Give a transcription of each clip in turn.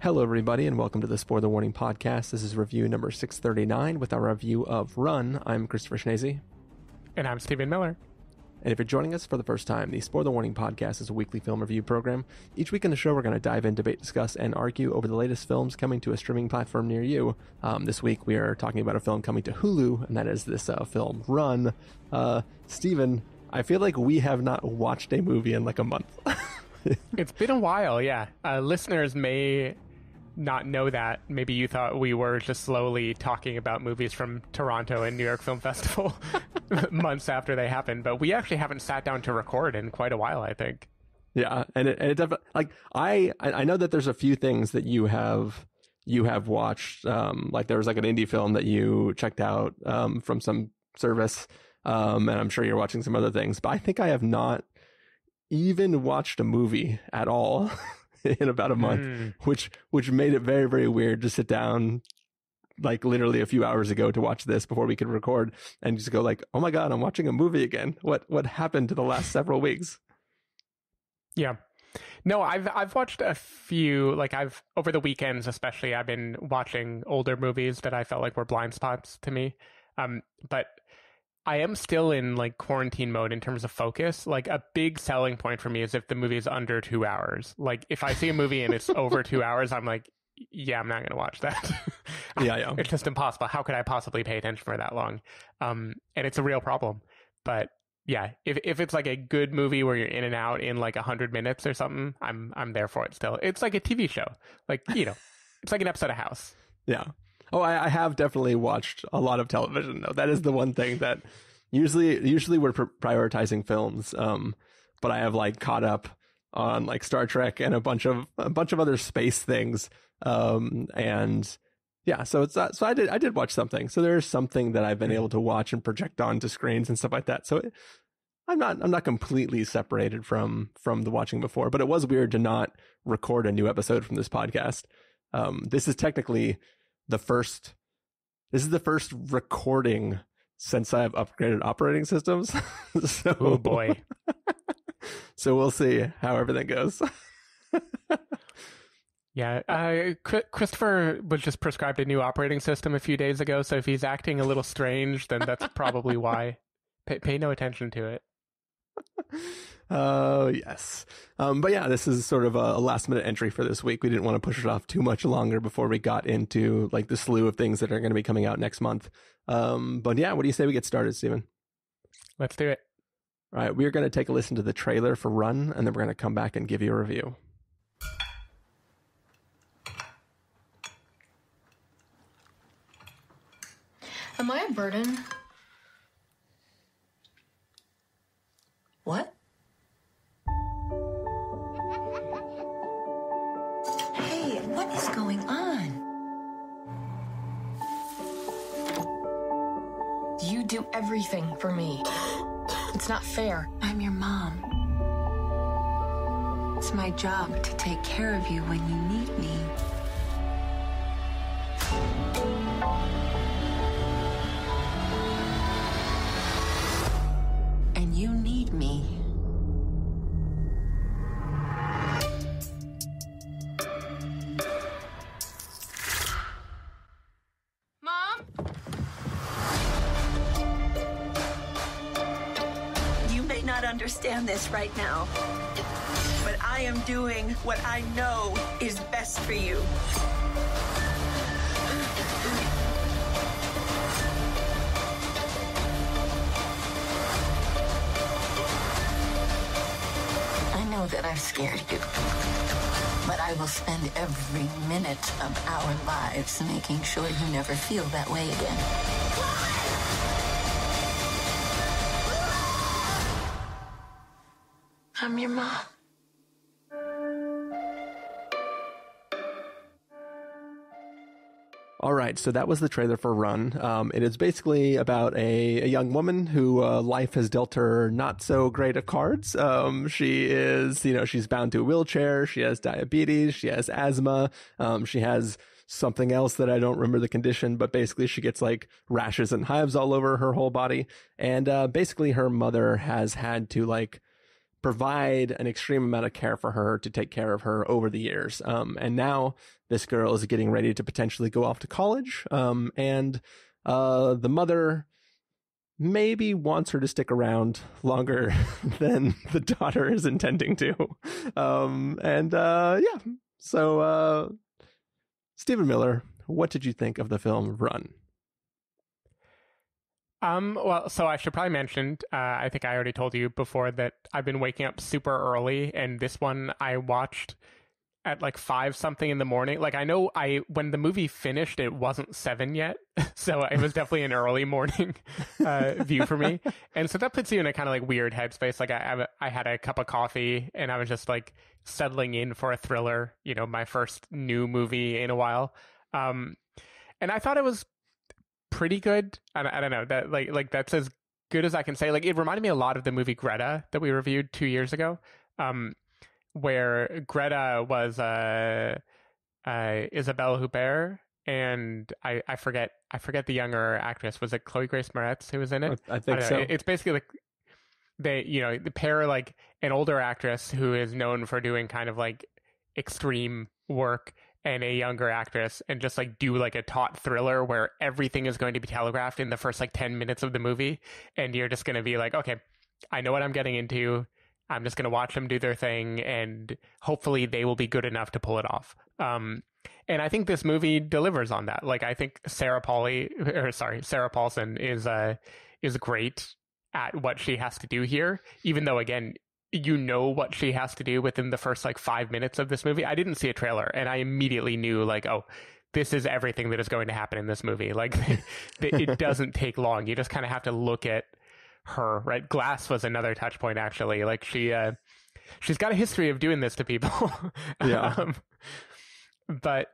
Hello, everybody, and welcome to the Spoiler Warning Podcast. This is review number 639 with our review of Run. I'm Christopher Schnese. And I'm Stephen Miller. And if you're joining us for the first time, the Spoiler Warning Podcast is a weekly film review program. Each week in the show, we're going to dive in, debate, discuss, and argue over the latest films coming to a streaming platform near you. This week, we are talking about a film coming to Hulu, and that is this film, Run. Stephen, I feel like we have not watched a movie in like a month. It's been a while, yeah. Listeners may not know that. Maybe you thought we were just slowly talking about movies from Toronto and New York Film Festival months after they happened, but we actually haven't sat down to record in quite a while, I think. Yeah, and it definitely, like, I know that there's a few things that you have watched. Like there was like an indie film that you checked out from some service, and I'm sure you're watching some other things, but I think I have not even watched a movie at all in about a month, which made it very, very weird to sit down like literally a few hours ago to watch this before we could record and just go like, oh my God, I'm watching a movie again. What happened to the last several weeks? Yeah. No, I've watched a few, like over the weekends especially, I've been watching older movies that I felt like were blind spots to me. But I am still in like quarantine mode in terms of focus. Like a big selling point for me is if the movie is under 2 hours. Like if I see a movie and it's over 2 hours, I'm like, yeah, I'm not going to watch that. Yeah. It's just impossible. How could I possibly pay attention for that long? And it's a real problem. But yeah, if it's like a good movie where you're in and out in like 100 minutes or something, I'm there for it still. It's like a TV show. Like, it's like an episode of House. Yeah. Oh, I have definitely watched a lot of television, though. That is the one thing that usually we're prioritizing films. But I have like caught up on like Star Trek and a bunch of other space things. And yeah, so I did watch something. So there's something that I've been able to watch and project onto screens and stuff like that. So I'm not completely separated from the watching before, but it was weird to not record a new episode from this podcast. This is technically the first recording since I've upgraded operating systems. So, oh boy. So we'll see how everything goes. Yeah. Christopher was just prescribed a new operating system a few days ago. So if he's acting a little strange, then that's probably why. Pay no attention to it. Oh, yes. But yeah, this is sort of a last minute entry for this week. We didn't want to push it off too much longer before we got into like the slew of things that are going to be coming out next month. But yeah, what do you say we get started, Stephen? Let's do it. All right. We're going to take a listen to the trailer for Run, and then we're going to come back and give you a review. Am I a burden? What? Hey, what is going on? You do everything for me. It's not fair. I'm your mom. It's my job to take care of you when you need me. And you need me. Mom? You may not understand this right now, but I am doing what I know is best for you. I know that I've scared you, but I will spend every minute of our lives making sure you never feel that way again. I'm your mom. All right, so that was the trailer for Run. It is basically about a young woman who life has dealt her not so great of cards. She is, she's bound to a wheelchair. She has diabetes. She has asthma. She has something else that I don't remember the condition, but basically she gets like rashes and hives all over her whole body. And basically her mother has had to like provide an extreme amount of care for her, to take care of her over the years. And now this girl is getting ready to potentially go off to college. And the mother maybe wants her to stick around longer than the daughter is intending to. Yeah. So, Stephen Miller, what did you think of the film Run? Well, so I should probably mention, I think I already told you before that I've been waking up super early, and this one I watched at like 5 something in the morning. Like, I know when the movie finished, it wasn't 7 yet. So it was definitely an early morning, view for me. And so that puts you in a kind of like weird headspace. Like I had a cup of coffee and I was just like settling in for a thriller, you know, my first new movie in a while. And I thought it was pretty good. I don't know, that like that's as good as I can say. Like, it reminded me a lot of the movie Greta that we reviewed 2 years ago, where Greta was Isabelle Huppert, and I forget the younger actress. Was it Chloe Grace Moretz who was in it? I think so. It's basically like they pair like an older actress who is known for doing kind of like extreme work and a younger actress, and just like do like a taut thriller where everything is going to be telegraphed in the first like 10 minutes of the movie, and you're just going to be like, okay, I know what I'm getting into. I'm just going to watch them do their thing, and hopefully they will be good enough to pull it off. And I think this movie delivers on that. Like, I think Sarah Paulson is great at what she has to do here, even though, again, you know what she has to do within the first like 5 minutes of this movie. I didn't see a trailer, and I immediately knew like, oh, this is everything that is going to happen in this movie. Like, it doesn't take long. You just kind of have to look at her, right? Glass was another touch point, actually. Like, she's got a history of doing this to people. Yeah. But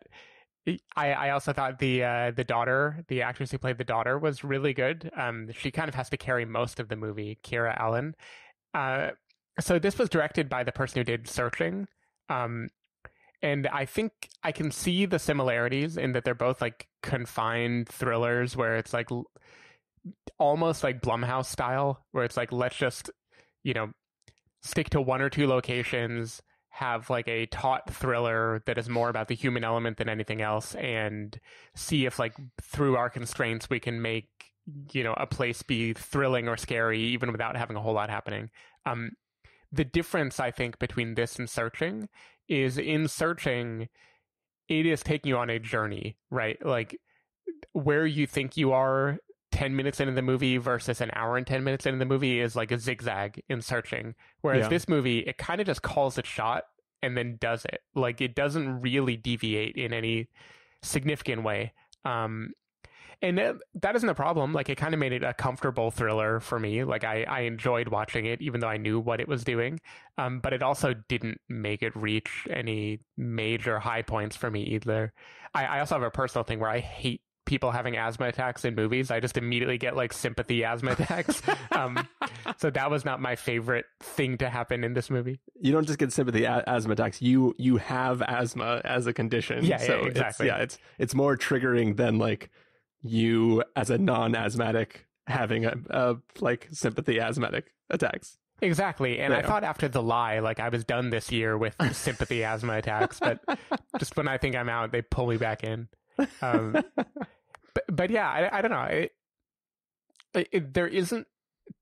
I also thought the daughter, the actress who played the daughter, was really good. She kind of has to carry most of the movie, Kiera Allen. So this was directed by the person who did Searching. And I think I can see the similarities in that they're both like confined thrillers where it's like almost like Blumhouse style, where it's like, let's just, you know, stick to 1 or 2 locations, have like a taut thriller that is more about the human element than anything else, and see if like through our constraints we can make, you know, a place be thrilling or scary even without having a whole lot happening. The difference, I think, between this and Searching is in Searching, it is taking you on a journey, right? Like, where you think you are 10 minutes into the movie versus an hour and 10 minutes into the movie is like a zigzag in Searching. Whereas this movie, it kind of just calls its shot and then does it. Like, it doesn't really deviate in any significant way. And that isn't a problem. Like, it kind of made it a comfortable thriller for me. Like, I enjoyed watching it, even though I knew what it was doing. But it also didn't make it reach any major high points for me either. I also have a personal thing where I hate people having asthma attacks in movies. I just immediately get like sympathy asthma attacks. So that was not my favorite thing to happen in this movie. You don't just get sympathy asthma attacks. You have asthma as a condition. Yeah, so exactly. It's more triggering than like you as a non-asthmatic having a like sympathy asthmatic attacks. Exactly. And I thought after The Lie, like, I was done this year with sympathy asthma attacks, but just when I think I'm out, they pull me back in. But yeah, I don't know. There isn't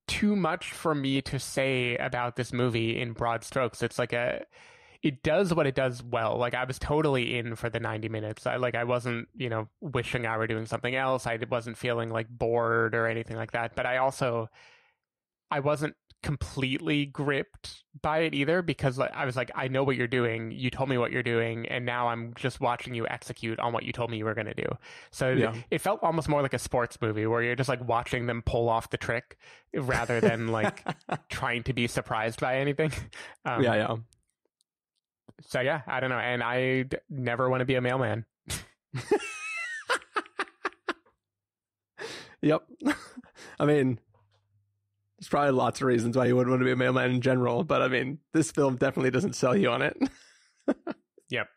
too much for me to say about this movie in broad strokes. It's like it does what it does well. Like, I was totally in for the 90 minutes. I wasn't, you know, wishing I were doing something else. I wasn't feeling like bored or anything like that. But I wasn't completely gripped by it either, because I was like, I know what you're doing. You told me what you're doing, and now I'm just watching you execute on what you told me you were going to do. So it felt almost more like a sports movie where you're just like watching them pull off the trick rather than like trying to be surprised by anything. So yeah, I don't know. And I never want to be a mailman. Yep. I mean, there's probably lots of reasons why you wouldn't want to be a mailman in general, but I mean, this film definitely doesn't sell you on it. Yep.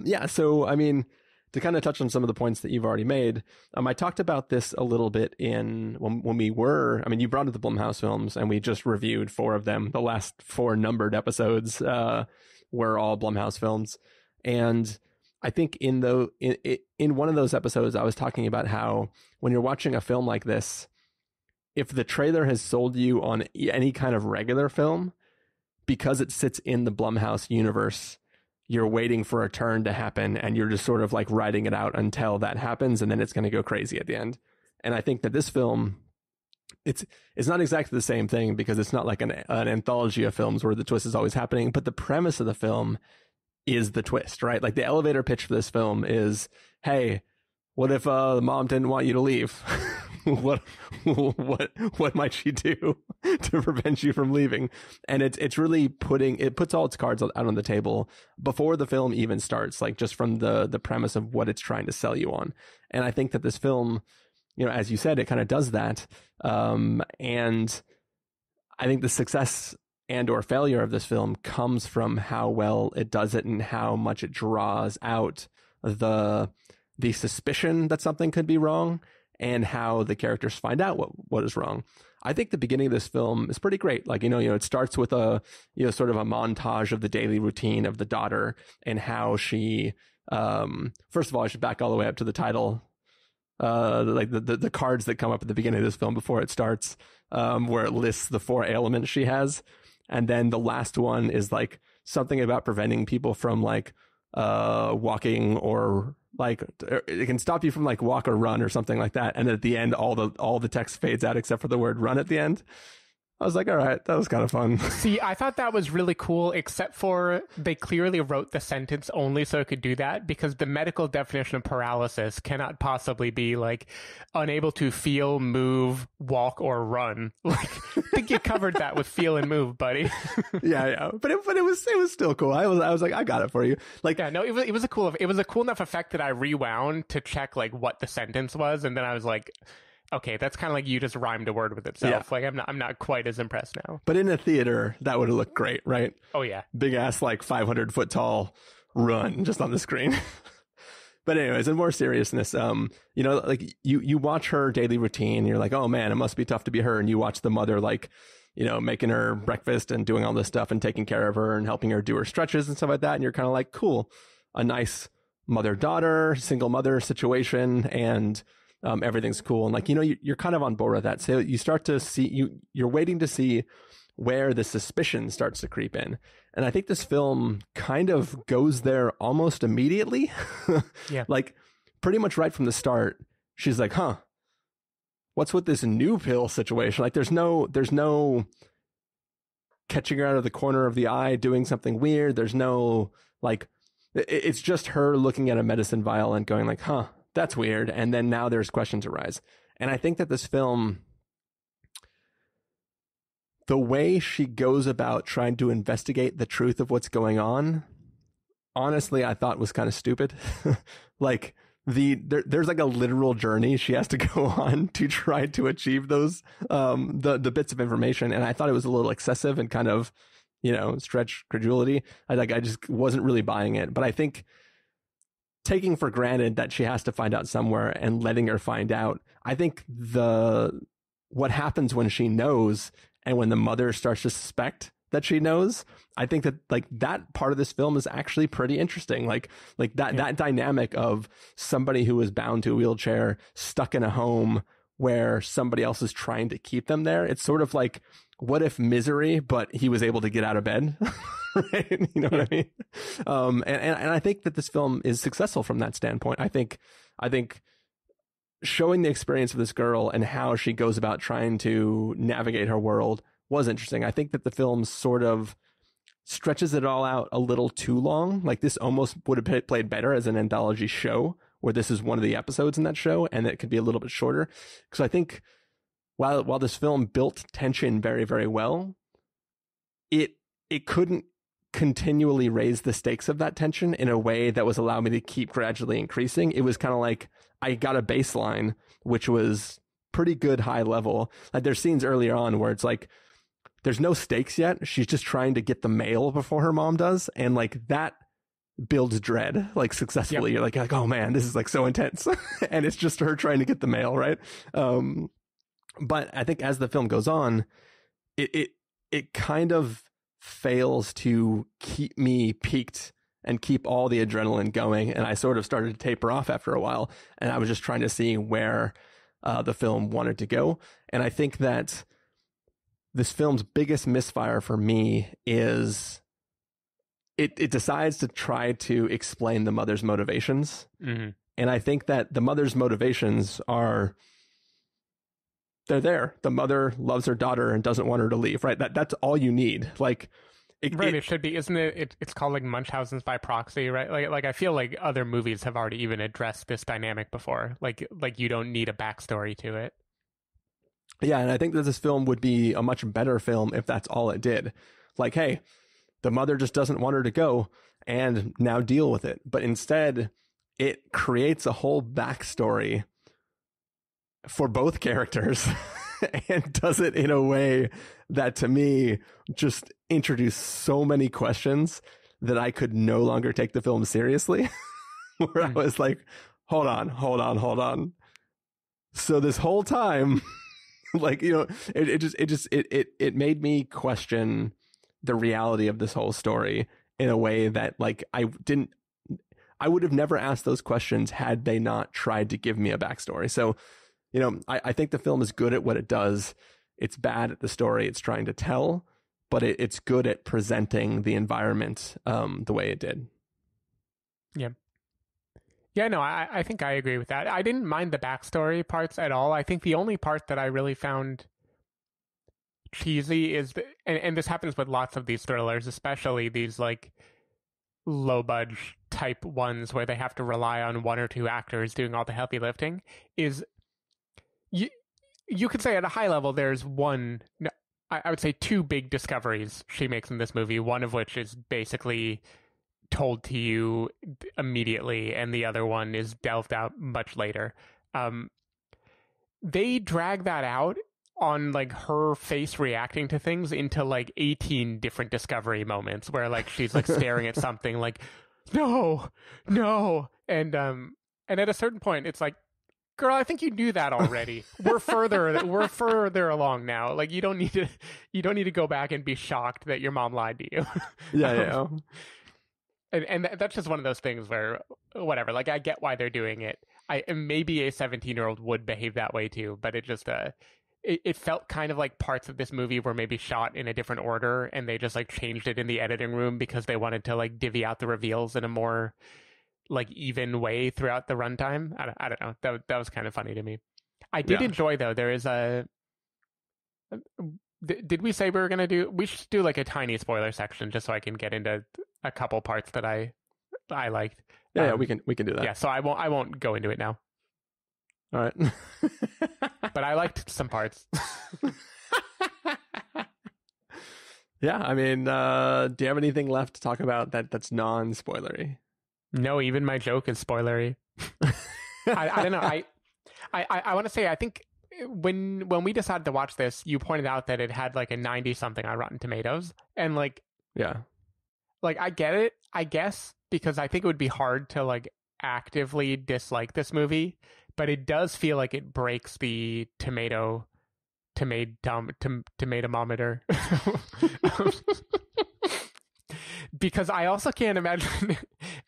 Yeah. So, I mean, to kind of touch on some of the points that you've already made, I talked about this a little bit when we were, I mean, you brought up the Blumhouse films and we just reviewed 4 of them. The last 4 numbered episodes were all Blumhouse films. And I think in one of those episodes, I was talking about how when you're watching a film like this, if the trailer has sold you on any kind of regular film, because it sits in the Blumhouse universe, you're waiting for a turn to happen and you're just sort of like riding it out until that happens, and then it's going to go crazy at the end. And I think that this film, it's not exactly the same thing because it's not like an anthology of films where the twist is always happening, but the premise of the film is the twist, right? Like the elevator pitch for this film is, hey, what if the mom didn't want you to leave? what might she do to prevent you from leaving? And it's really puts all its cards out on the table before the film even starts, like just from the premise of what it's trying to sell you on. And I think that this film, as you said, it kind of does that. And I think the success and or failure of this film comes from how well it does it and how much it draws out the suspicion that something could be wrong and how the characters find out what is wrong. I think the beginning of this film is pretty great. Like, it starts with a, sort of a montage of the daily routine of the daughter and how she, first of all, I should back all the way up to the title, like the cards that come up at the beginning of this film before it starts, where it lists the 4 ailments she has. And then the last one is like something about preventing people from like, walking, or like it can stop you from like walk or run or something like that. And at the end, all the text fades out except for the word run at the end. I was like, all right, that was kind of fun. See, I thought that was really cool, except for they clearly wrote the sentence only so it could do that, because the medical definition of paralysis cannot possibly be like unable to feel, move, walk, or run. Like, I think you covered that with feel and move, buddy. Yeah. But it was still cool. I was like, I got it for you. Like, yeah, no, it was a cool enough effect that I rewound to check like what the sentence was, and then I was like, okay, that's kind of like you just rhymed a word with itself. Yeah. Like I'm not quite as impressed now. But in a theater, that would have looked great, right? Oh yeah, big ass like 500-foot tall run just on the screen. But anyways, in more seriousness, like you watch her daily routine, and you're like, oh man, it must be tough to be her. And you watch the mother like, making her breakfast and doing all this stuff and taking care of her and helping her do her stretches and stuff like that. And you're kind of like, cool, a nice mother-daughter, single mother situation, and everything's cool. And like, you're kind of on board with that. So you start to see, you're waiting to see where the suspicion starts to creep in. And I think this film kind of goes there almost immediately. Yeah. Like pretty much right from the start, she's like, huh, what's with this new pill situation? Like there's no catching her out of the corner of the eye doing something weird. There's no like, it's just her looking at a medicine vial and going like, huh, that's weird. And then now there's questions arise. And I think that this film, the way she goes about trying to investigate the truth of what's going on, honestly, I thought was kind of stupid. Like there's like a literal journey she has to go on to try to achieve those, the bits of information. And I thought it was a little excessive and kind of, stretch credulity. I just wasn't really buying it. But I think taking for granted that she has to find out somewhere and letting her find out, I think what happens when she knows and when the mother starts to suspect that she knows, I think that like that part of this film is actually pretty interesting. Like that dynamic of somebody who is bound to a wheelchair, stuck in a home where somebody else is trying to keep them there. It's sort of like, what if Misery, but he was able to get out of bed? Right? You know what I mean? And I think that this film is successful from that standpoint. I think showing the experience of this girl and how she goes about trying to navigate her world was interesting. I think that the film sort of stretches it all out a little too long. Like this almost would have played better as an anthology show, where this is one of the episodes in that show, and it could be a little bit shorter. Because I think while this film built tension very, very well, it couldn't continually raise the stakes of that tension in a way that was allowing me to keep gradually increasing. It was kind of like I got a baseline, which was pretty good high level. Like there's scenes earlier on where it's like, there's no stakes yet. She's just trying to get the mail before her mom does. And like that builds dread like successfully. You're like, oh man, this is like so intense. And it's just her trying to get the mail, right? But I think as the film goes on, it kind of fails to keep me peaked and keep all the adrenaline going. And I sort of started to taper off after a while. And I was just trying to see where the film wanted to go. And I think that this film's biggest misfire for me is it decides to try to explain the mother's motivations. Mm-hmm. And I think that the mother's motivations they're there. The mother loves her daughter and doesn't want her to leave, right? That's all you need. Like, it should be, isn't it? It's called like Munchausen's by proxy, right? Like I feel like other movies have already even addressed this dynamic before. Like you don't need a backstory to it. Yeah, and I think that this film would be a much better film if that's all it did. Like, hey, the mother just doesn't want her to go, and now deal with it. But instead, it creates a whole backstory for both characters and does it in a way that, to me, just introduced so many questions that I could no longer take the film seriously. Where I was like, hold on. So this whole time, like, you know, it made me question the reality of this whole story in a way that, like, I would have never asked those questions had they not tried to give me a backstory. So, you know, I think the film is good at what it does. It's bad at the story it's trying to tell, but it's good at presenting the environment the way it did. Yeah. Yeah, no, I think I agree with that. I didn't mind the backstory parts at all. I think the only part that I really found cheesy is, and this happens with lots of these thrillers, especially these like low budget type ones where they have to rely on one or two actors doing all the heavy lifting, is you could say at a high level there's I would say two big discoveries she makes in this movie, one of which is basically told to you immediately and the other one is delved out much later. They drag that out on like her face reacting to things into like 18 different discovery moments where like she's like staring at something like no, and at a certain point it's like, girl, I think you knew that already. We're further along now. Like you don't need to go back and be shocked that your mom lied to you. Yeah. And that's just one of those things where whatever. Like I get why they're doing it. Maybe a 17-year-old would behave that way too, but it just it felt kind of like parts of this movie were maybe shot in a different order and they just like changed it in the editing room because they wanted to like divvy out the reveals in a more like even way throughout the runtime. I don't know. That was kind of funny to me. I did enjoy though. There is did we say we should do like a tiny spoiler section just so I can get into a couple parts that I liked. Yeah, we can do that. Yeah, so I won't go into it now. All right. But I liked some parts. Yeah, I mean, do you have anything left to talk about that's non-spoilery? No, even my joke is spoilery. I don't know. I want to say, I think when we decided to watch this, you pointed out that it had like a 90 something on Rotten Tomatoes. And like, yeah, like I get it, I guess, because I think it would be hard to like actively dislike this movie, but it does feel like it breaks the tomatometer. Because I also can't imagine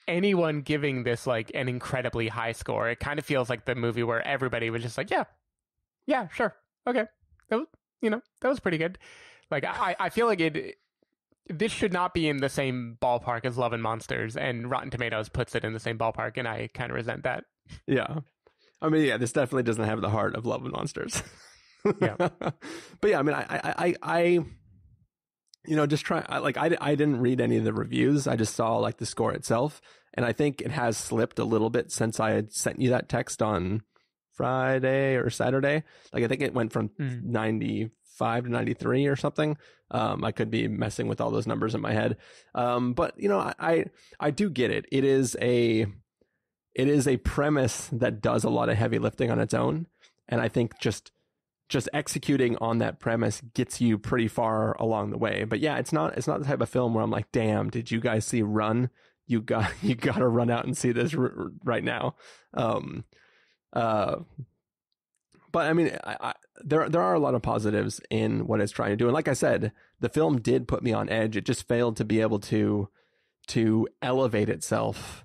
anyone giving this like an incredibly high score. It kind of feels like the movie where everybody was just like, yeah, sure, okay, that was pretty good. Like I feel like this should not be in the same ballpark as Love and Monsters, and Rotten Tomatoes puts it in the same ballpark, and I kind of resent that. Yeah, I mean, yeah, this definitely doesn't have the heart of Love and Monsters. Yeah, but yeah, I mean, I just try. I didn't read any of the reviews. I just saw like the score itself, and I think it has slipped a little bit since I had sent you that text on Friday or Saturday. Like I think it went from 95 to 93 or something. I could be messing with all those numbers in my head. But I do get it. It is a premise that does a lot of heavy lifting on its own, and I think just executing on that premise gets you pretty far along the way. But yeah, it's not the type of film where I'm like, damn, did you guys see Run? you got to run out and see this right now. But I mean, there are a lot of positives in what it's trying to do, and like I said, the film did put me on edge. It just failed to be able to elevate itself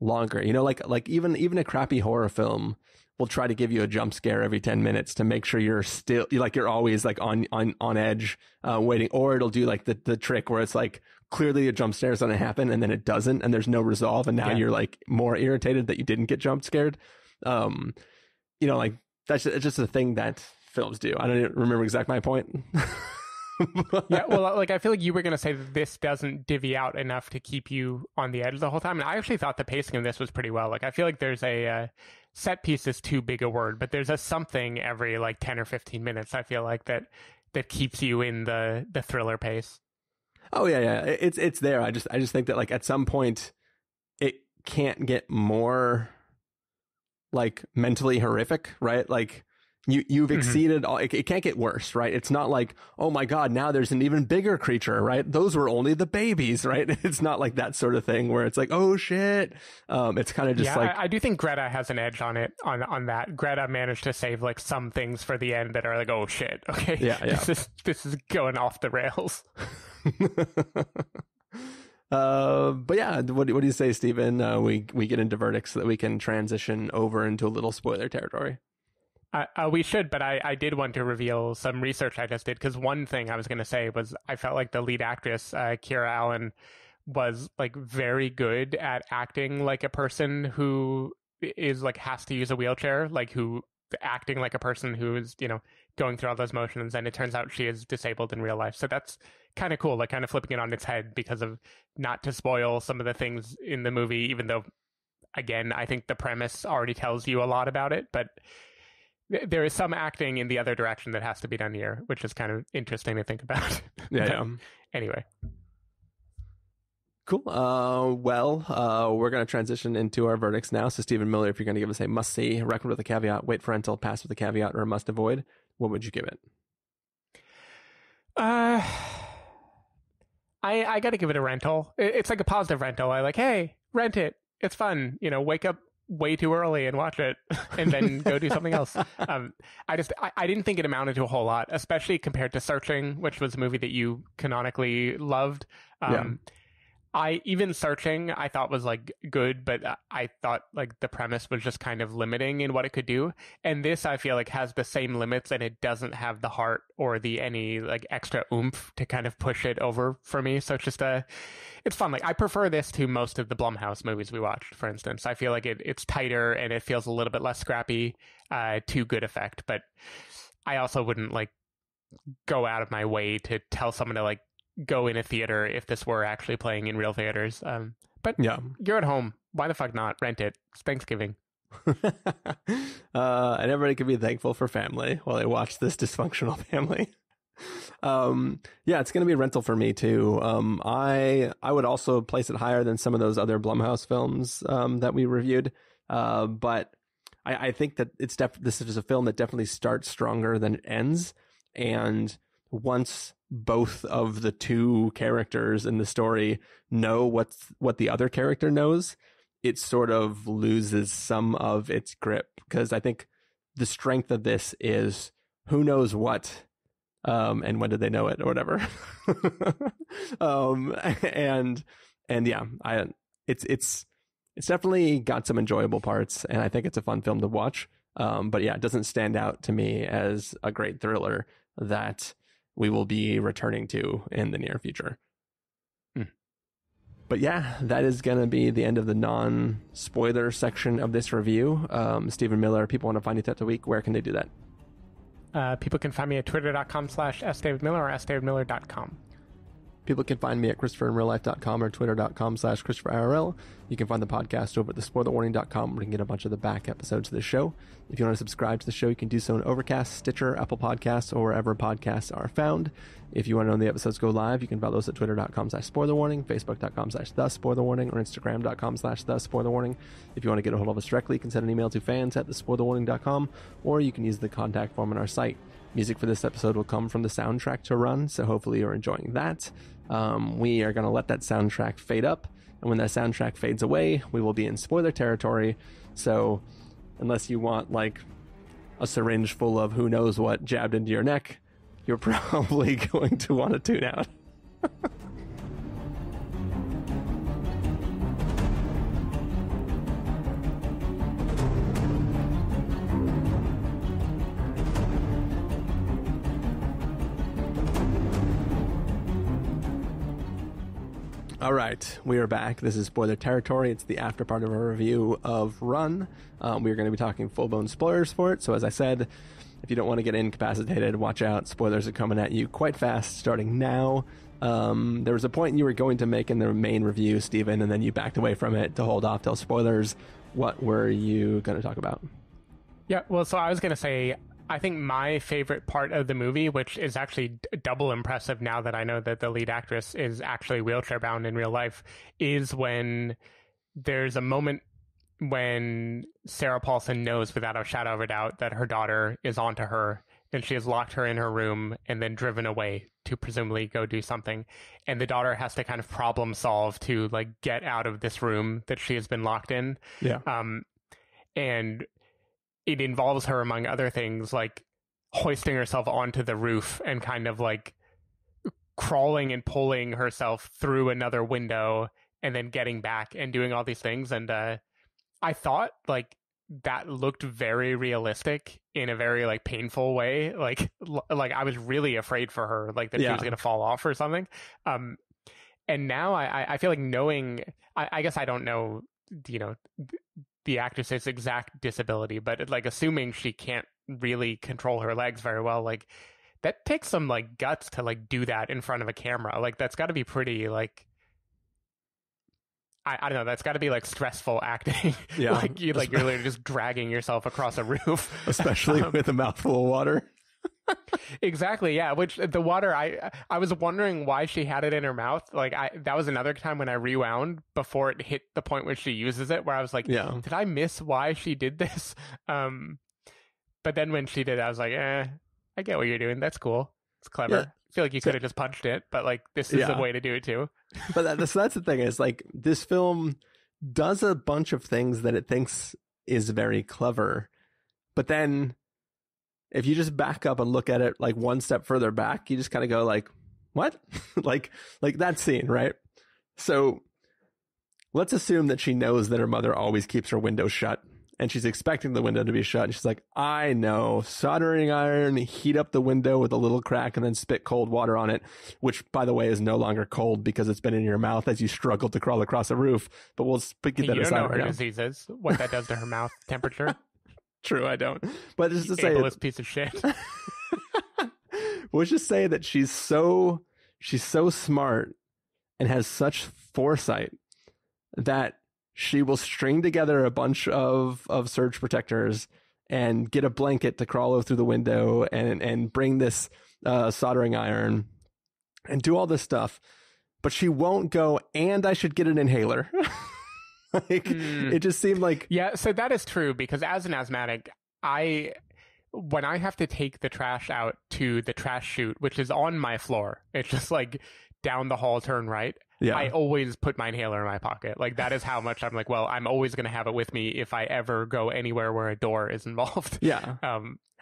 longer. You know, like even a crappy horror film will try to give you a jump scare every 10 minutes to make sure you're always like on edge, waiting. Or it'll do like the trick where it's like clearly a jump scare is going to happen and then it doesn't, and there's no resolve, and now you're like more irritated that you didn't get jump scared. You know, like it's just a thing that films do. I don't even remember exactly my point. Yeah, well, like I feel like you were going to say that this doesn't divvy out enough to keep you on the edge the whole time. And I actually thought the pacing of this was pretty well. Like I feel like there's a set piece is too big a word, but there's a something every like 10 or 15 minutes. I feel like that keeps you in the thriller pace. Oh yeah. It's there. I just think that like at some point it can't get more like mentally horrific, right? Like you've exceeded all. It can't get worse, right? It's not like, oh my God, now there's an even bigger creature, right? Those were only the babies, right? It's not like that sort of thing where it's like, oh shit. It's kind of just like, I do think Greta has an edge on it, on that. Greta managed to save like some things for the end that are like, oh shit, okay, yeah. This is going off the rails. But yeah, what do you say, Stephen? We get into verdicts so that we can transition over into a little spoiler territory. We should, but I did want to reveal some research I just did, because one thing I was going to say was I felt like the lead actress, Kiera Allen, was like very good at acting like a person who is like has to use a wheelchair, like who acting like a person who is, you know, going through all those motions, and it turns out she is disabled in real life. So that's kind of cool, like kind of flipping it on its head, because of not to spoil some of the things in the movie, even though, again, I think the premise already tells you a lot about it, but there is some acting in the other direction that has to be done here, which is kind of interesting to think about. Yeah. Anyway. Cool. We're going to transition into our verdicts now. So, Stephen Miller, if you're going to give us a must-see, recommend with a caveat, wait for rental, pass with a caveat, or a must-avoid, what would you give it? I got to give it a rental. It's like a positive rental. I like, hey, rent it. It's fun. You know, wake up way too early and watch it and then go do something else. I didn't think it amounted to a whole lot, especially compared to Searching, which was a movie that you canonically loved. Searching I thought was like good, but I thought like the premise was just kind of limiting in what it could do. And this I feel like has the same limits, and it doesn't have the heart or any like extra oomph to kind of push it over for me. So it's just it's fun. Like I prefer this to most of the Blumhouse movies we watched, for instance. I feel like it's tighter and it feels a little bit less scrappy, to good effect. But I also wouldn't like go out of my way to tell someone to like go in a theater if this were actually playing in real theaters. But yeah, you're at home. Why the fuck not? Rent it. It's Thanksgiving. And everybody can be thankful for family while they watch this dysfunctional family. It's going to be a rental for me too. I would also place it higher than some of those other Blumhouse films that we reviewed. But I think that this is a film that definitely starts stronger than it ends. And once both of the two characters in the story know what the other character knows, it sort of loses some of its grip, because I think the strength of this is who knows what, and when did they know it or whatever. It's definitely got some enjoyable parts, and I think it's a fun film to watch. But yeah, it doesn't stand out to me as a great thriller that we will be returning to in the near future. But yeah, that is going to be the end of the non-spoiler section of this review. Stephen Miller, people want to find you throughout the week. Where can they do that? People can find me at twitter.com/sdavidmiller or sdavidmiller.com. People can find me at ChristopherInRealLife.com or Twitter.com/ChristopherIRL. You can find the podcast over at thespoilerwarning.com, where you can get a bunch of the back episodes of the show. If you want to subscribe to the show, you can do so on Overcast, Stitcher, Apple Podcasts, or wherever podcasts are found. If you want to know when the episodes go live, you can follow us at Twitter.com/spoilerwarning, Facebook.com/thespoilerwarning, or Instagram.com/thespoilerwarning. If you want to get a hold of us directly, you can send an email to fans@thespoilerwarning.com, or you can use the contact form on our site. Music for this episode will come from the soundtrack to Run, so hopefully you're enjoying that. We are going to let that soundtrack fade up, And when that soundtrack fades away, we will be in spoiler territory. So unless you want like a syringe full of who knows what jabbed into your neck, you're probably going to want to tune out. All right, we are back. This is Spoiler Territory. It's the after part of our review of Run. We are going to be talking full-blown spoilers for it. So as I said, if you don't want to get incapacitated, watch out. Spoilers are coming at you quite fast, starting now. There was a point you were going to make in the main review, Stephen, and then you backed away from it to hold off till spoilers. What were you going to talk about? Yeah, well, so I was going to say, I think my favorite part of the movie, which is actually double impressive now that I know that the lead actress is actually wheelchair bound in real life, is when there's a moment when Sarah Paulson knows without a shadow of a doubt that her daughter is onto her, and she has locked her in her room and then driven away to presumably go do something. And the daughter has to kind of problem solve to like get out of this room that she has been locked in. Yeah. And it involves her, among other things, like hoisting herself onto the roof and kind of like crawling and pulling herself through another window and then getting back and doing all these things. And I thought like that looked very realistic in a very like painful way. Like I was really afraid for her, like that she was going to fall off or something. And now I feel like knowing, I guess I don't know, you know, the actress's exact disability, but like assuming she can't really control her legs very well, like that takes some like guts to like do that in front of a camera. Like that's got to be pretty like, I don't know, that's got to be like stressful acting. Yeah. You're literally just dragging yourself across a roof, especially with a mouthful of water. Exactly, yeah. Which the water, I was wondering why she had it in her mouth. Like that was another time when I rewound before it hit the point where she uses it, where I was like, did I miss why she did this? But then when she did, I was like, I get what you're doing. That's cool. It's clever. Yeah. I feel like you could have just punched it, but like this is the way to do it too. But that's the thing, is like this film does a bunch of things that it thinks is very clever, but then if you just back up and look at it like one step further back, you just kind of go like, what? like that scene, right? So let's assume that she knows that her mother always keeps her window shut and she's expecting the window to be shut. And she's like, I know, soldering iron, heat up the window with a little crack and then spit cold water on it, which by the way is no longer cold because it's been in your mouth as you struggle to crawl across a roof. But we'll get that aside. You don't know right her now. disease is, what that does to her mouth temperature. True, I don't. But just to say, ableist piece of shit. We'll just say that she's so smart and has such foresight that she will string together a bunch of surge protectors and get a blanket to crawl over through the window and bring this soldering iron and do all this stuff. But she won't go, and I should get an inhaler. It just seemed like... Yeah, so that is true, because as an asthmatic, when I have to take the trash out to the trash chute, which is on my floor, it's just like down the hall, turn right. Yeah. I always put my inhaler in my pocket. Like that is how much I'm like, well, I'm always going to have it with me if I ever go anywhere where a door is involved. Yeah.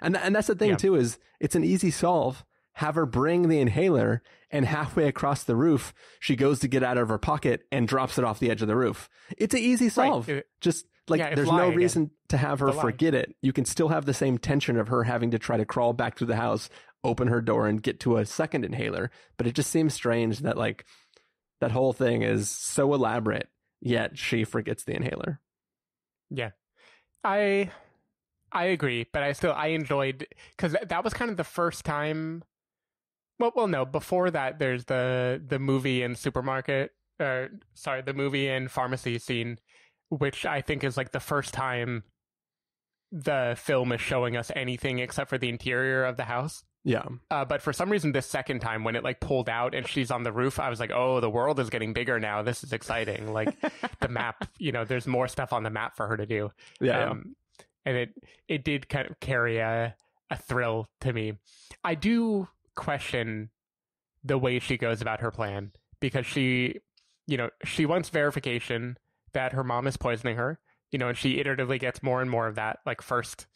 And that's the thing too, is it's an easy solve. Have her bring the inhaler, and halfway across the roof, she goes to get out of her pocket and drops it off the edge of the roof. It's an easy solve. Right. Just like there's no reason to have her forget it. You can still have the same tension of her having to try to crawl back through the house, open her door, and get to a second inhaler. But it just seems strange that like that whole thing is so elaborate, yet she forgets the inhaler. Yeah, I agree, but I enjoyed, because that was kind of the first time. Well, no. Before that, there's the movie and supermarket. The movie and pharmacy scene, which I think is like the first time the film is showing us anything except for the interior of the house. Yeah. But for some reason, this second time when it like pulled out and she's on the roof, I was like, oh, the world is getting bigger now. This is exciting. Like the map, there's more stuff on the map for her to do. Yeah. And it did kind of carry a thrill to me. I do question the way she goes about her plan, because she she wants verification that her mom is poisoning her, and she iteratively gets more and more of that. Like, first,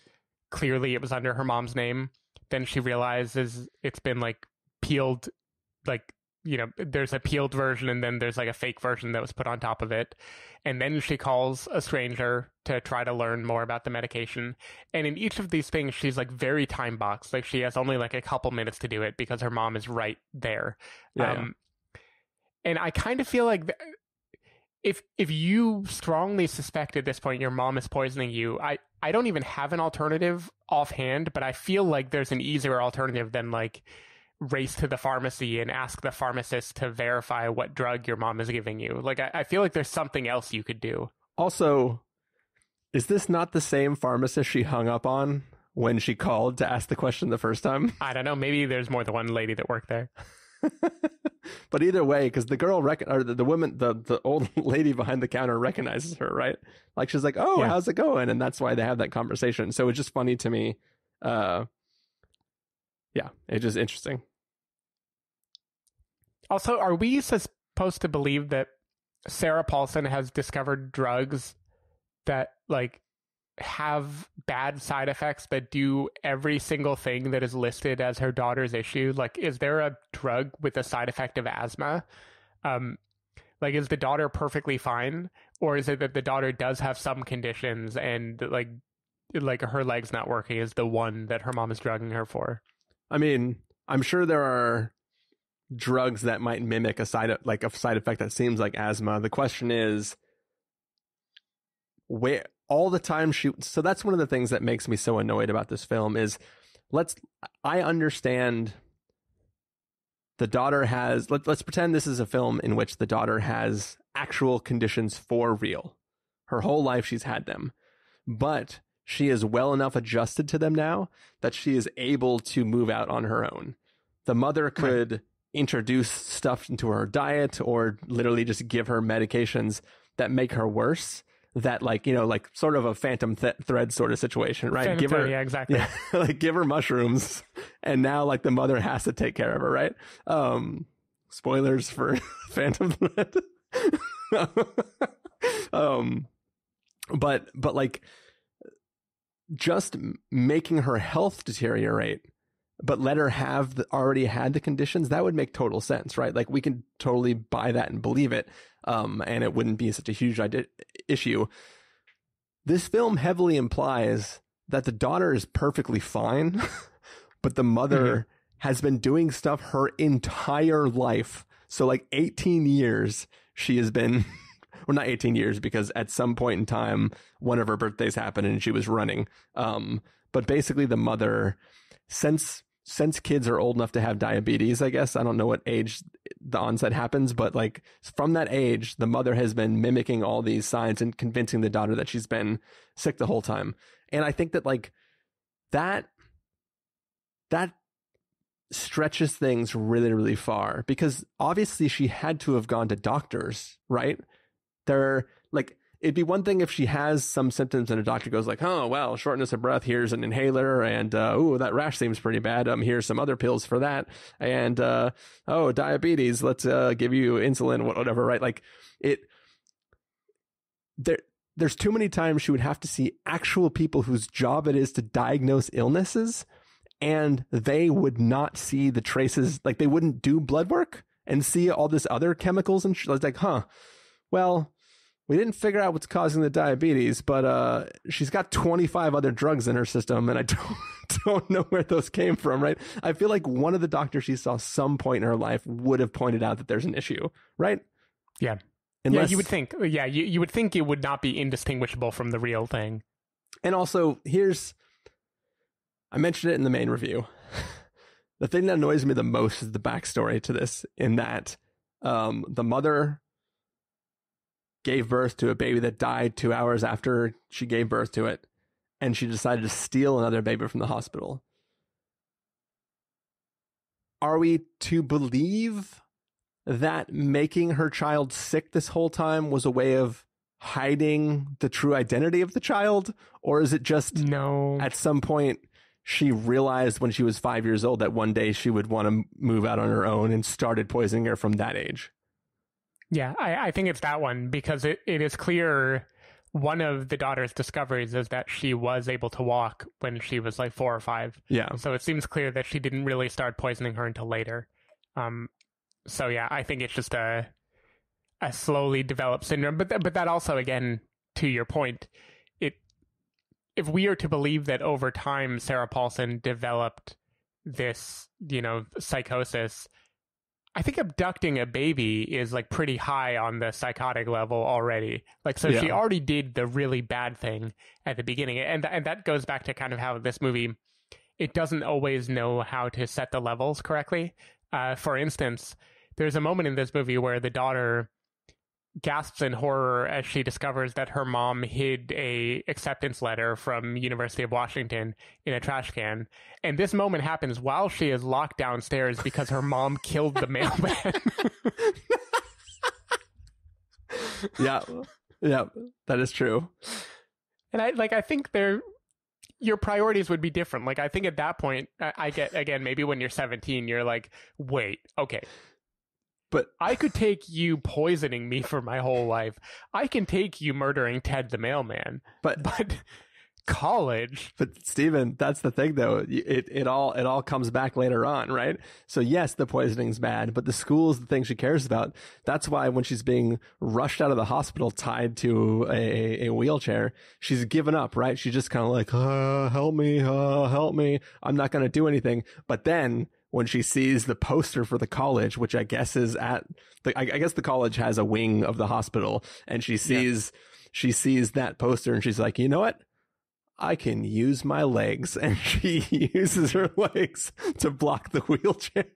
clearly it was under her mom's name. Then she realizes it's been like peeled, like, there's a peeled version and then there's like a fake version that was put on top of it. And then she calls a stranger to try to learn more about the medication. And in each of these things, she's like very time boxed. Like, she has only like a couple minutes to do it because her mom is right there. Yeah. And I kind of feel like if you strongly suspect at this point your mom is poisoning you, I don't even have an alternative offhand, but I feel like there's an easier alternative than like race to the pharmacy and ask the pharmacist to verify what drug your mom is giving you. Like, I feel like there's something else you could do. Also, is this not the same pharmacist she hung up on when she called to ask the question the first time? I don't know. Maybe there's more than one lady that worked there. But either way, because the girl or the woman, the old lady behind the counter recognizes her, right? Like, she's like, "Oh, yeah. How's it going?" And that's why they have that conversation. So it's just funny to me. Yeah, it's just interesting. Also, are we supposed to believe that Sarah Paulson has discovered drugs that like have bad side effects that do every single thing that is listed as her daughter's issue? Like, is there a drug with a side effect of asthma? Like, is the daughter perfectly fine, or is it that the daughter does have some conditions and like her leg's not working is the one that her mom is drugging her for? I mean, I'm sure there are drugs that might mimic a side effect that seems like asthma. The question is, where all the time so that's one of the things that makes me so annoyed about this film is I understand the daughter has, let's pretend this is a film in which the daughter has actual conditions for real. Her whole life she's had them, but she is well enough adjusted to them now that she is able to move out on her own. The mother could introduce stuff into her diet or literally just give her medications that make her worse. That, like, like sort of a phantom thread sort of situation, right? Give her, yeah, exactly. Yeah, like, give her mushrooms, and now like the mother has to take care of her, right? Spoilers for Phantom Thread. But like, just making her health deteriorate, but let her have already had the conditions, that would make total sense, right? Like, we can totally buy that and believe it. And it wouldn't be such a huge issue. This film heavily implies that the daughter is perfectly fine, but the mother has been doing stuff her entire life. So like 18 years she has been, well, not 18 years, because at some point in time, one of her birthdays happened and she was running. But basically the mother, since kids are old enough to have diabetes, I guess, I don't know what age the onset happens, but like from that age, the mother has been mimicking all these signs and convincing the daughter that she's been sick the whole time. And I think that like that stretches things really, really far, because obviously she had to have gone to doctors, right? They're like, it'd be one thing if she has some symptoms and a doctor goes like, "Oh, well, shortness of breath, here's an inhaler, and ooh, that rash seems pretty bad. Here's some other pills for that, and oh, diabetes, let's give you insulin, whatever," right? Like, there's too many times she would have to see actual people whose job it is to diagnose illnesses, and they would not see the traces. Like, they wouldn't do blood work and see all this other chemicals, and I was like, well, we didn't figure out what's causing the diabetes, but she's got 25 other drugs in her system, and I don't know where those came from, right? I feel like one of the doctors she saw some point in her life would have pointed out that there's an issue, right? Yeah. Unless, yeah, you would think. Yeah, you would think it would not be indistinguishable from the real thing. And also, I mentioned it in the main review. The thing that annoys me the most is the backstory to this, in that the mother gave birth to a baby that died 2 hours after she gave birth to it, and she decided to steal another baby from the hospital. Are we to believe that making her child sick this whole time was a way of hiding the true identity of the child? Or is it just, no, at some point she realized when she was 5 years old that one day she would want to move out on her own and started poisoning her from that age? Yeah, I think it's that one because it is clear one of the daughter's discoveries is that she was able to walk when she was like 4 or 5. Yeah. So it seems clear that she didn't really start poisoning her until later. So yeah, I think it's just a slowly developed syndrome. But that also, again, to your point, if we are to believe that over time Sarah Paulson developed this, psychosis, I think abducting a baby is like pretty high on the psychotic level already. Like, so she already did the really bad thing at the beginning. And that goes back to kind of how this movie, it doesn't always know how to set the levels correctly. For instance, there's a moment in this movie where the daughter gasps in horror as she discovers that her mom hid a acceptance letter from University of Washington in a trash can. And this moment happens while she is locked downstairs because her mom killed the mailman. Yeah, that is true. And I think your priorities would be different. Like, I think at that point, I get, again, maybe when you're 17, you're like, wait, okay. But I could take you poisoning me for my whole life. I can take you murdering Ted the mailman. But college. But Steven, that's the thing though. It all comes back later on, right? So yes, the poisoning's bad, but the school's the thing she cares about. That's why when she's being rushed out of the hospital tied to a wheelchair, she's given up, right? She's just kind of like, help me, help me. I'm not going to do anything. But then when she sees the poster for the college, which I guess is I guess the college has a wing of the hospital, and she sees that poster and she's like, you know what? I can use my legs. And she uses her legs to block the wheelchair.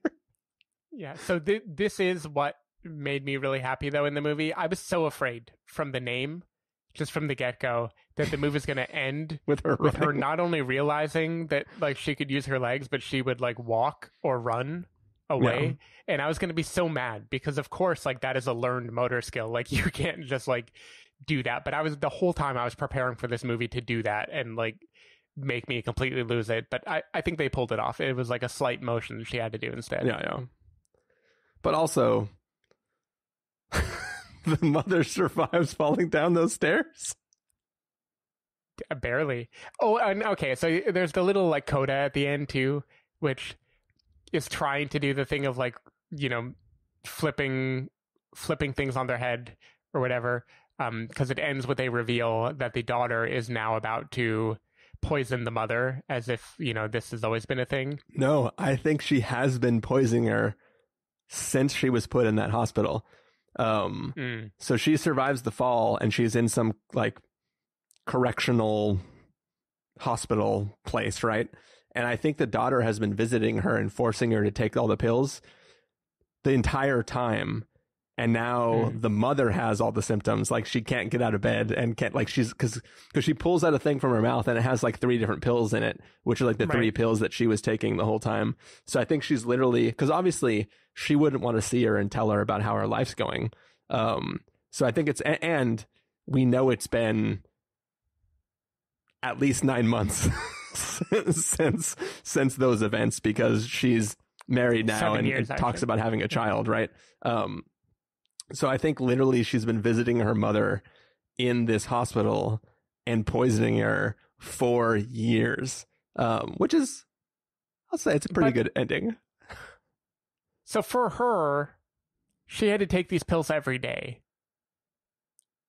Yeah. So this is what made me really happy though in the movie. I was so afraid from the name, just from the get-go, that the movie's going to end with her not only realizing that like she could use her legs, but she would like walk or run away. Yeah. And I was going to be so mad because of course, like that is a learned motor skill. Like you can't just like do that. But the whole time I was preparing for this movie to do that and like make me completely lose it. But I think they pulled it off. It was like a slight motion she had to do instead. Yeah. But also, the mother survives falling down those stairs. Barely. Oh, and okay. So there's the little like coda at the end too, which is trying to do the thing of like, flipping things on their head or whatever. Because it ends with a reveal that the daughter is now about to poison the mother, as if, this has always been a thing. No, I think she has been poisoning her since she was put in that hospital. So she survives the fall and she's in some like correctional hospital place, right? And I think the daughter has been visiting her and forcing her to take all the pills the entire time. And now the mother has all the symptoms, like she can't get out of bed and can't, like because she pulls out a thing from her mouth and it has like 3 different pills in it, which are like the 3 pills that she was taking the whole time. So I think she's literally, because obviously she wouldn't want to see her and tell her about how her life's going. So I think and we know it's been at least 9 months since those events, because she's married now and talks about having a child, right? So I think literally she's been visiting her mother in this hospital and poisoning her for years, which is, I'll say it's a pretty good ending. So for her, she had to take these pills every day.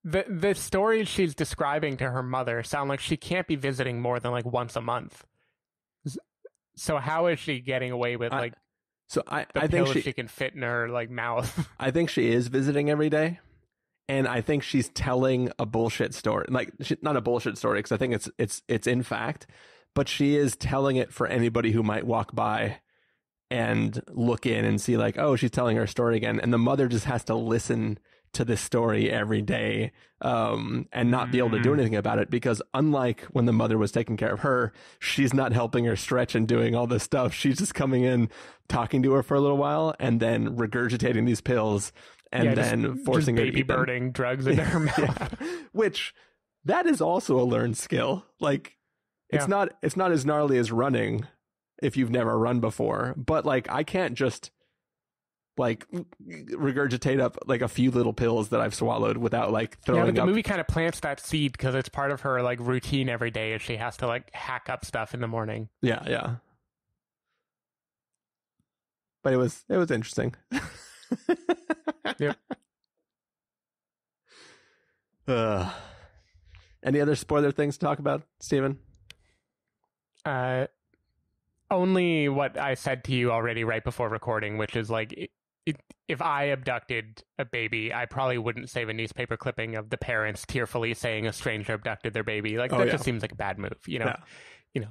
The stories she's describing to her mother sound like she can't be visiting more than like once a month. So how is she getting away with like... So I think she can fit in her like mouth. I think she is visiting every day, and I think she's telling a bullshit story. Like not a bullshit story, because I think it's in fact, but she is telling it for anybody who might walk by and look in and see like, oh, she's telling her story again, and the mother just has to listen to this story every day and not be able to do anything about it, because unlike when the mother was taking care of her, she's not helping her stretch and doing all this stuff. She's just coming in, talking to her for a little while, and then regurgitating these pills and then forcing her to eat them. Baby birding drugs into her mouth. Which that is also a learned skill. Like it's not as gnarly as running if you've never run before, but like I can't just like regurgitate up like a few little pills that I've swallowed without like throwing up. Yeah, but the movie kind of plants that seed because it's part of her like routine every day is she has to like hack up stuff in the morning. Yeah. But it was interesting. Yep. Any other spoiler things to talk about, Steven? Only what I said to you already right before recording, which is like, if I abducted a baby, I probably wouldn't save a newspaper clipping of the parents tearfully saying a stranger abducted their baby. Like, that just seems like a bad move, you know? You know,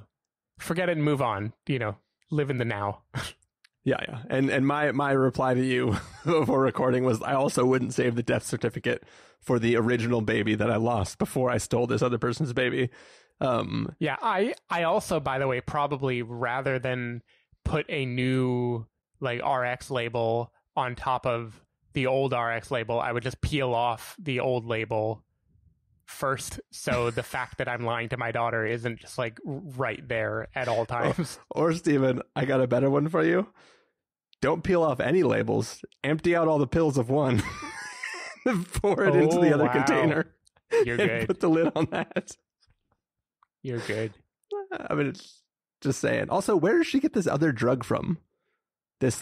forget it and move on, you know, live in the now. Yeah. And my reply to you before recording was I also wouldn't save the death certificate for the original baby that I lost before I stole this other person's baby. Yeah, I also, by the way, probably rather than put a new like RX label on top of the old RX label, I would just peel off the old label first, so the fact that I'm lying to my daughter isn't just like right there at all times. Or Steven, I got a better one for you. Don't peel off any labels. Empty out all the pills of one. Pour it into the other container. You're and good. Put the lid on that. You're good. I mean, it's just saying. Also, where does she get this other drug from? This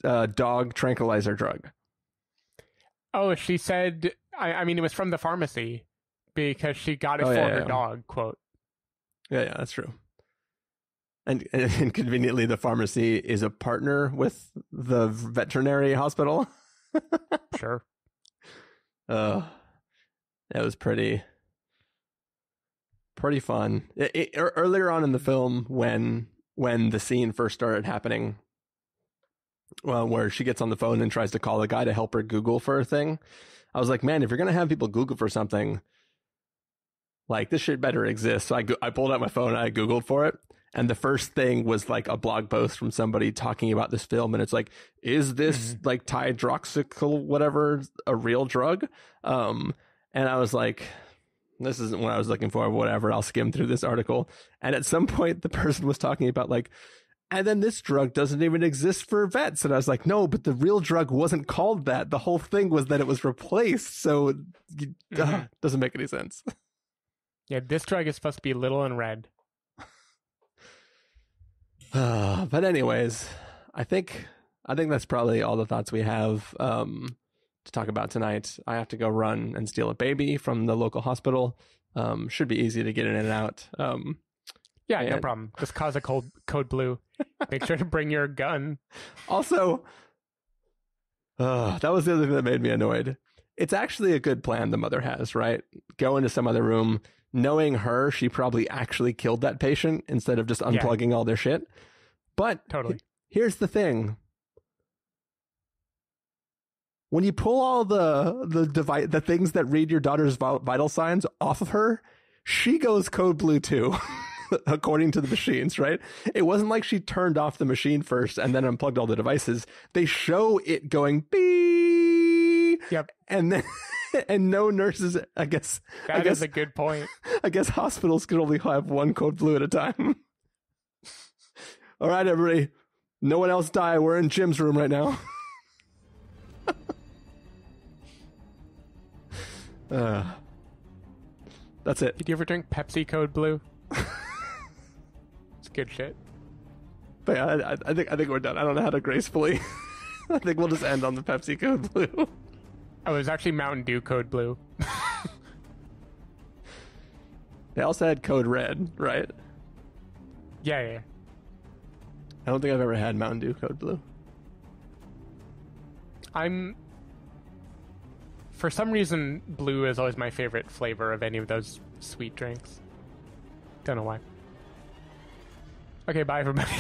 dog tranquilizer drug. Oh, she said, I mean, it was from the pharmacy because she got it for her dog, quote. Yeah, that's true. And conveniently, the pharmacy is a partner with the veterinary hospital. Sure. That was pretty fun. Earlier on in the film, when the scene first started happening, where she gets on the phone and tries to call a guy to help her Google for a thing, I was like, man, if you're gonna have people Google for something, like this shit better exist. So I pulled out my phone and I Googled for it. And the first thing was like a blog post from somebody talking about this film. And it's like, is this like tidroxical, whatever, a real drug? And I was like, this isn't what I was looking for, whatever. I'll skim through this article. And at some point, the person was talking about like, and then this drug doesn't even exist for vets. And I was like, no, but the real drug wasn't called that. The whole thing was that it was replaced. So it doesn't make any sense. Yeah, this drug is supposed to be little and red. But anyways, I think that's probably all the thoughts we have to talk about tonight. I have to go run and steal a baby from the local hospital. Should be easy to get in and out. No problem. Just cause a code blue. Make sure to bring your gun. Also, that was the other thing that made me annoyed. It's actually a good plan the mother has, right? Go into some other room. Knowing her, she probably actually killed that patient instead of just unplugging all their shit. But totally. Here's the thing. When you pull all the things that read your daughter's vital signs off of her, she goes code blue too, according to the machines, right? It wasn't like she turned off the machine first and then unplugged all the devices. They show it going beep. Yep. And then and no nurses, I guess is a good point. I guess hospitals could only have one code blue at a time. All right, everybody. No one else die. We're in Jim's room right now. That's it. Did you ever drink Pepsi Code Blue? It's good shit. But yeah, I think we're done. I don't know how to gracefully. I think we'll just end on the Pepsi Code Blue. Oh, it was actually Mountain Dew Code Blue. They also had Code Red, right? Yeah. I don't think I've ever had Mountain Dew Code Blue. For some reason, blue is always my favorite flavor of any of those sweet drinks. Don't know why. Okay, bye everybody.